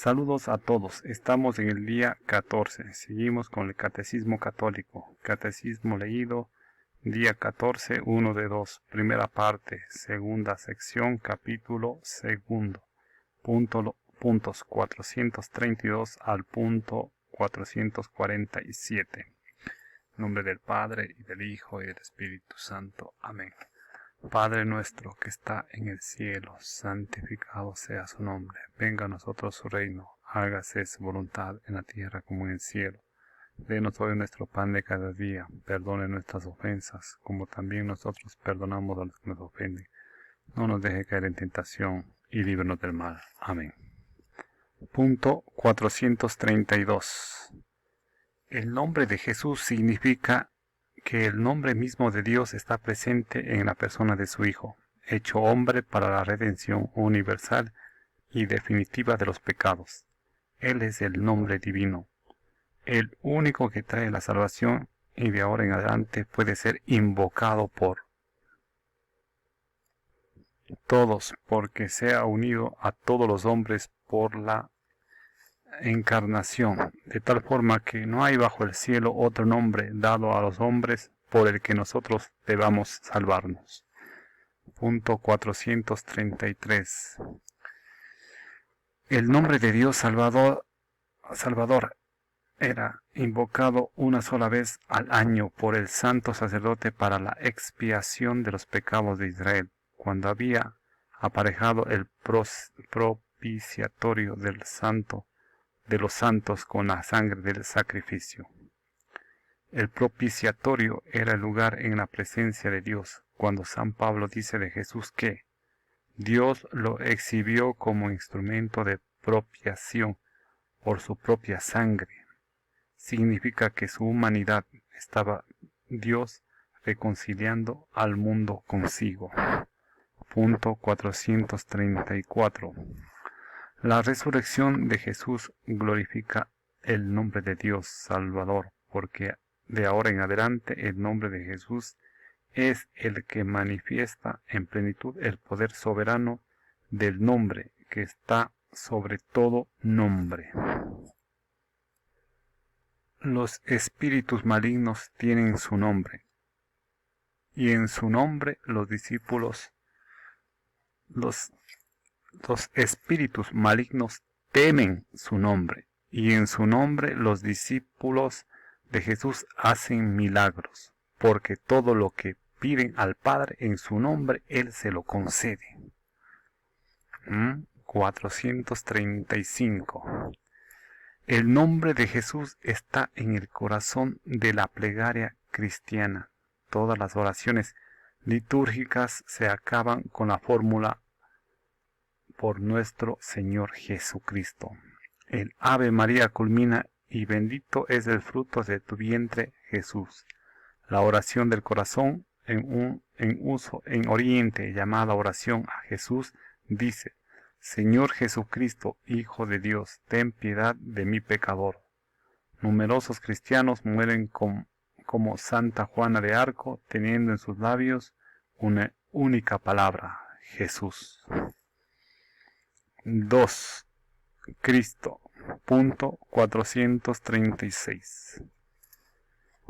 Saludos a todos, estamos en el día 14, seguimos con el Catecismo Católico, Catecismo leído, día 14, 1 de 2, primera parte, segunda sección, capítulo segundo, puntos 432 al punto 447. En nombre del Padre, y del Hijo, y del Espíritu Santo. Amén. Padre nuestro que está en el cielo, santificado sea su nombre. Venga a nosotros su reino, hágase su voluntad en la tierra como en el cielo. Denos hoy nuestro pan de cada día, perdone nuestras ofensas, como también nosotros perdonamos a los que nos ofenden. No nos deje caer en tentación, y líbranos del mal. Amén. Punto 432. El nombre de Jesús significa que el nombre mismo de Dios está presente en la persona de su Hijo, hecho hombre para la redención universal y definitiva de los pecados. Él es el nombre divino, el único que trae la salvación y de ahora en adelante puede ser invocado por todos porque se ha unido a todos los hombres por la encarnación, de tal forma que no hay bajo el cielo otro nombre dado a los hombres por el que nosotros debamos salvarnos. Punto 433. El nombre de Dios Salvador era invocado una sola vez al año por el santo sacerdote para la expiación de los pecados de Israel, cuando había aparejado el propiciatorio de los santos con la sangre del sacrificio. El propiciatorio era el lugar en la presencia de Dios, cuando San Pablo dice de Jesús que Dios lo exhibió como instrumento de propiación por su propia sangre. Significa que su humanidad estaba Dios reconciliando al mundo consigo. Punto 434. La resurrección de Jesús glorifica el nombre de Dios Salvador, porque de ahora en adelante el nombre de Jesús es el que manifiesta en plenitud el poder soberano del nombre que está sobre todo nombre. Los espíritus malignos tienen su nombre, y en su nombre los espíritus malignos temen su nombre, y en su nombre los discípulos de Jesús hacen milagros, porque todo lo que piden al Padre en su nombre, Él se lo concede. 435. El nombre de Jesús está en el corazón de la plegaria cristiana. Todas las oraciones litúrgicas se acaban con la fórmula por nuestro Señor Jesucristo. El Ave María culmina y bendito es el fruto de tu vientre, Jesús. La oración del corazón en uso en Oriente, llamada oración a Jesús, dice: Señor Jesucristo, Hijo de Dios, ten piedad de mi pecador. Numerosos cristianos mueren como Santa Juana de Arco, teniendo en sus labios una única palabra: Jesús. 2. Cristo. Punto 436.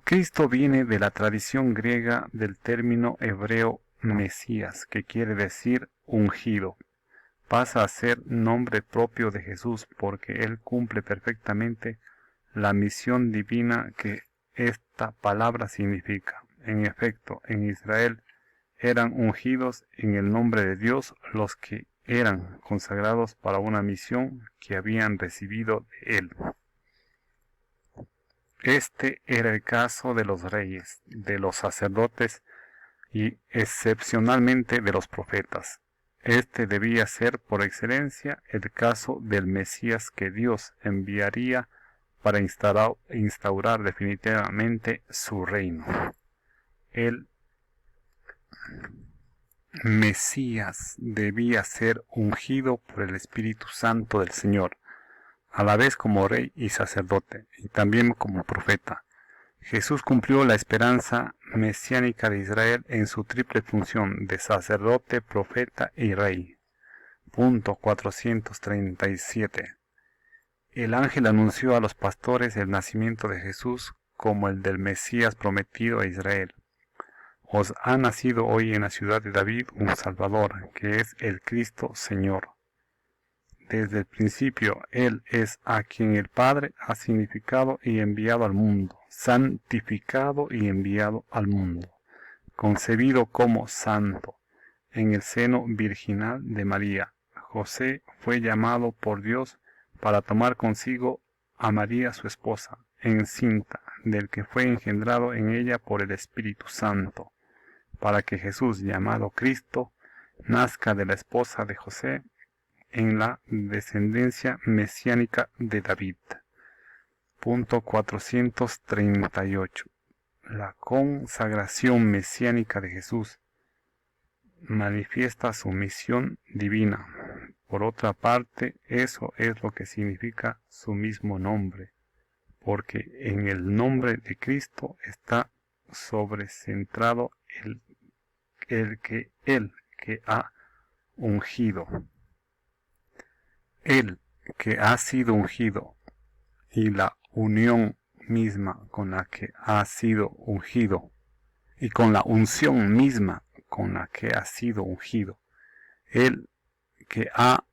Cristo viene de la tradición griega del término hebreo Mesías, que quiere decir ungido. Pasa a ser nombre propio de Jesús porque Él cumple perfectamente la misión divina que esta palabra significa. En efecto, en Israel eran ungidos en el nombre de Dios los que eran consagrados para una misión que habían recibido de Él. Este era el caso de los reyes, de los sacerdotes y excepcionalmente de los profetas. Este debía ser por excelencia el caso del Mesías que Dios enviaría para instaurar definitivamente su reino. El Mesías debía ser ungido por el Espíritu Santo del Señor, a la vez como rey y sacerdote, y también como profeta. Jesús cumplió la esperanza mesiánica de Israel en su triple función de sacerdote, profeta y rey. Punto 437. El ángel anunció a los pastores el nacimiento de Jesús como el del Mesías prometido a Israel. Os ha nacido hoy en la ciudad de David un Salvador, que es el Cristo Señor. Desde el principio, Él es a quien el Padre ha significado y enviado al mundo, santificado y enviado al mundo, concebido como santo, en el seno virginal de María. José fue llamado por Dios para tomar consigo a María su esposa, encinta, del que fue engendrado en ella por el Espíritu Santo, para que Jesús, llamado Cristo, nazca de la esposa de José en la descendencia mesiánica de David. Punto 438. La consagración mesiánica de Jesús manifiesta su misión divina. Por otra parte, eso es lo que significa su mismo nombre, porque en el nombre de Cristo está sobrecentrado el que ha ungido. El que ha sido ungido y la unión misma con la que ha sido ungido y con la unción misma con la que ha sido ungido. El que ha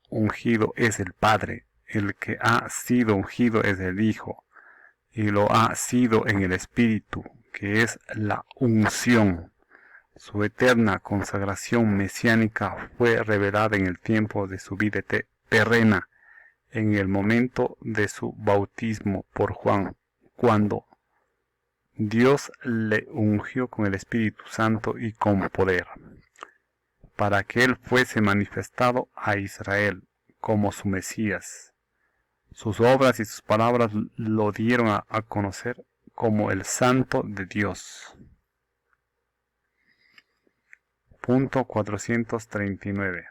ungido es el Padre, el que ha sido ungido es el Hijo, y lo ha sido en el Espíritu, que es la unción. Su eterna consagración mesiánica fue revelada en el tiempo de su vida terrena, en el momento de su bautismo por Juan, cuando Dios le ungió con el Espíritu Santo y con poder, para que Él fuese manifestado a Israel como su Mesías. Sus obras y sus palabras lo dieron a conocer como el Santo de Dios. Punto 439.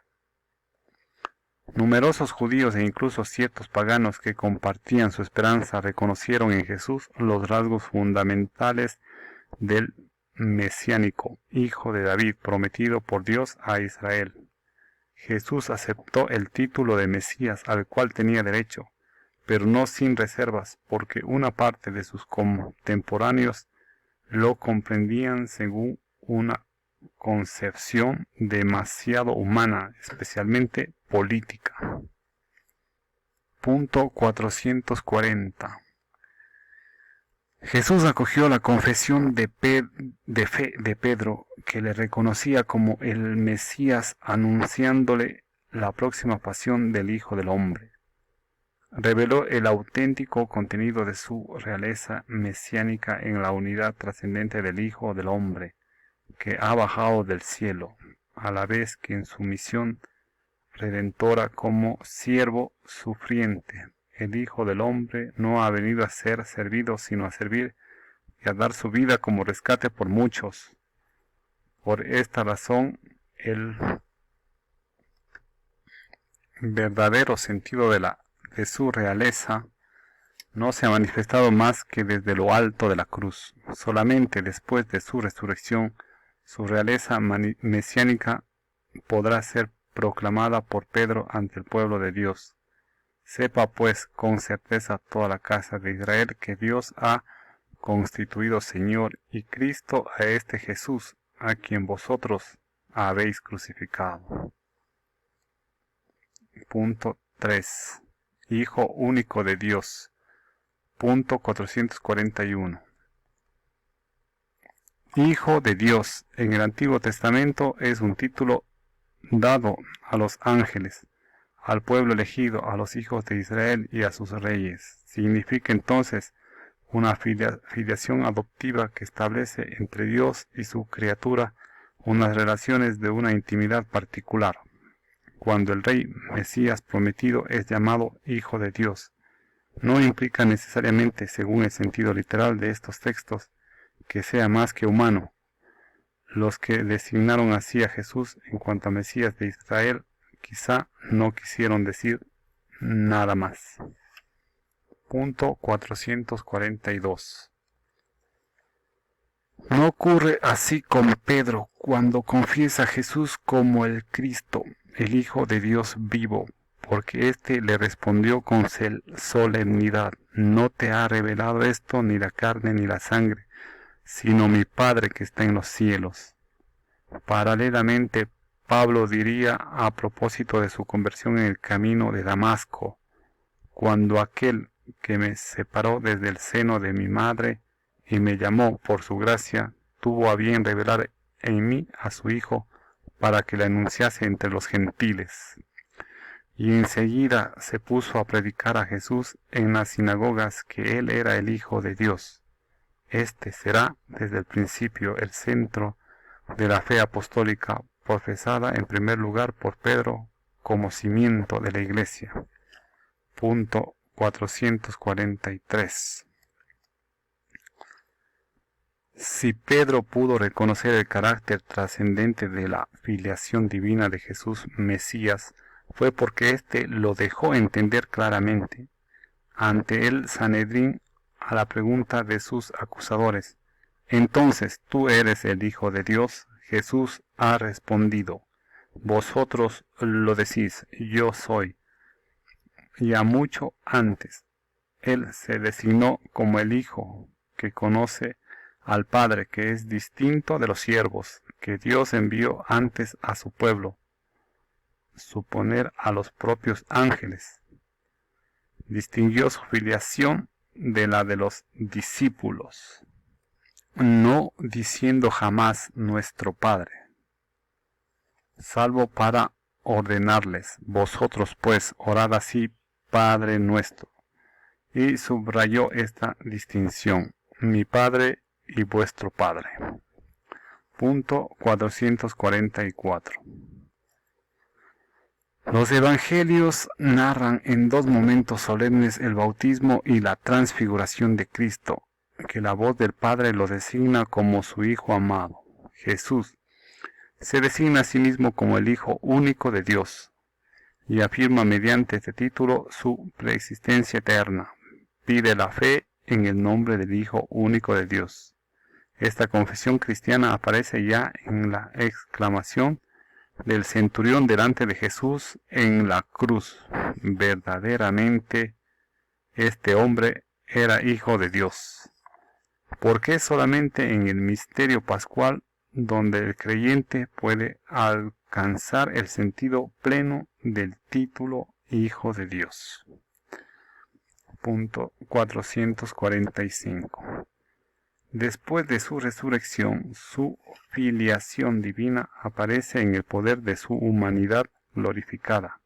Numerosos judíos e incluso ciertos paganos que compartían su esperanza reconocieron en Jesús los rasgos fundamentales del mesiánico, hijo de David, prometido por Dios a Israel. Jesús aceptó el título de Mesías al cual tenía derecho, pero no sin reservas, porque una parte de sus contemporáneos lo comprendían según una concepción demasiado humana, especialmente política. Punto 440. Jesús acogió la confesión de fe de Pedro, que le reconocía como el Mesías, anunciándole la próxima pasión del Hijo del Hombre. Reveló el auténtico contenido de su realeza mesiánica en la unidad trascendente del Hijo del Hombre, que ha bajado del cielo, a la vez que en su misión redentora como siervo sufriente. El Hijo del Hombre no ha venido a ser servido, sino a servir y a dar su vida como rescate por muchos. Por esta razón, el verdadero sentido de su realeza no se ha manifestado más que desde lo alto de la cruz. Solamente después de su resurrección, su realeza mesiánica podrá ser proclamada por Pedro ante el pueblo de Dios. Sepa pues con certeza toda la casa de Israel que Dios ha constituido Señor y Cristo a este Jesús, a quien vosotros habéis crucificado. Punto 3. Hijo único de Dios. Punto 441. Hijo de Dios en el Antiguo Testamento es un título dado a los ángeles, al pueblo elegido, a los hijos de Israel y a sus reyes. Significa entonces una filiación adoptiva que establece entre Dios y su criatura unas relaciones de una intimidad particular. Cuando el rey Mesías prometido es llamado Hijo de Dios, no implica necesariamente, según el sentido literal de estos textos, que sea más que humano. Los que designaron así a Jesús en cuanto a Mesías de Israel quizá no quisieron decir nada más. Punto 442. No ocurre así con Pedro cuando confiesa a Jesús como el Cristo, el Hijo de Dios vivo, porque éste le respondió con solemnidad: no te ha revelado esto ni la carne ni la sangre, sino mi Padre que está en los cielos. Paralelamente, Pablo diría a propósito de su conversión en el camino de Damasco: cuando aquel que me separó desde el seno de mi madre y me llamó por su gracia, tuvo a bien revelar en mí a su Hijo, para que le anunciase entre los gentiles. Y enseguida se puso a predicar a Jesús en las sinagogas que él era el Hijo de Dios. Este será desde el principio el centro de la fe apostólica, profesada en primer lugar por Pedro como cimiento de la Iglesia. Punto 443. Si Pedro pudo reconocer el carácter trascendente de la filiación divina de Jesús Mesías, fue porque éste lo dejó entender claramente ante el Sanedrín a la pregunta de sus acusadores: entonces, ¿tú eres el Hijo de Dios? Jesús ha respondido: vosotros lo decís, yo soy. Ya mucho antes, él se designó como el Hijo que conoce al Padre, que es distinto de los siervos que Dios envió antes a su pueblo, suponer a los propios ángeles. Distinguió su filiación de la de los discípulos, no diciendo jamás nuestro Padre, salvo para ordenarles: vosotros pues orad así, Padre nuestro. Y subrayó esta distinción: mi Padre y vuestro Padre. Punto 444. Los evangelios narran en dos momentos solemnes el bautismo y la transfiguración de Cristo, que la voz del Padre lo designa como su Hijo amado. Jesús se designa a sí mismo como el Hijo único de Dios y afirma mediante este título su preexistencia eterna. Pide la fe en el nombre del Hijo único de Dios. Esta confesión cristiana aparece ya en la exclamación del centurión delante de Jesús en la cruz: verdaderamente este hombre era Hijo de Dios. Porque es solamente en el misterio pascual donde el creyente puede alcanzar el sentido pleno del título Hijo de Dios. Punto 445. Después de su resurrección, su filiación divina aparece en el poder de su humanidad glorificada,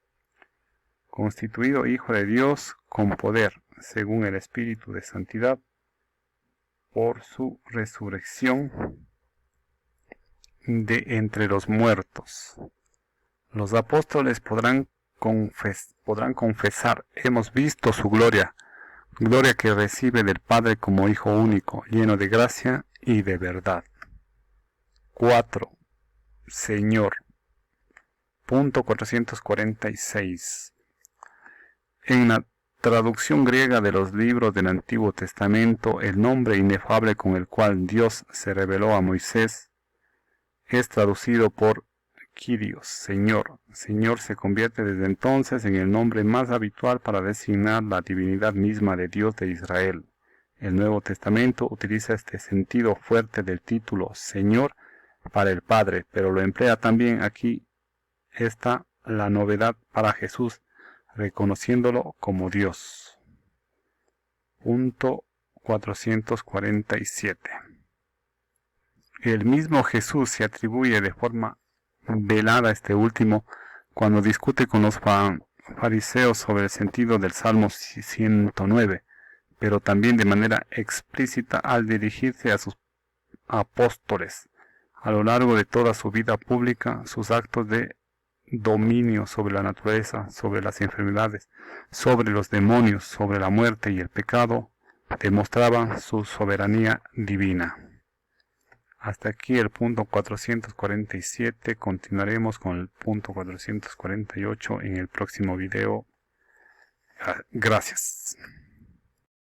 constituido Hijo de Dios con poder, según el Espíritu de Santidad, por su resurrección de entre los muertos. Los apóstoles podrán confesar: hemos visto su gloria, gloria que recibe del Padre como Hijo único, lleno de gracia y de verdad. 4. Señor. Punto 446. En la traducción griega de los libros del Antiguo Testamento, el nombre inefable con el cual Dios se reveló a Moisés es traducido por Kyrios, Señor. Señor se convierte desde entonces en el nombre más habitual para designar la divinidad misma de Dios de Israel. El Nuevo Testamento utiliza este sentido fuerte del título Señor para el Padre, pero lo emplea también aquí. Está la novedad para Jesús, reconociéndolo como Dios. Punto 447. El mismo Jesús se atribuye de forma velada este último cuando discute con los fariseos sobre el sentido del Salmo 109, pero también de manera explícita al dirigirse a sus apóstoles. A lo largo de toda su vida pública, sus actos de dominio sobre la naturaleza, sobre las enfermedades, sobre los demonios, sobre la muerte y el pecado, demostraban su soberanía divina. Hasta aquí el punto 447, continuaremos con el punto 448 en el próximo video. Gracias.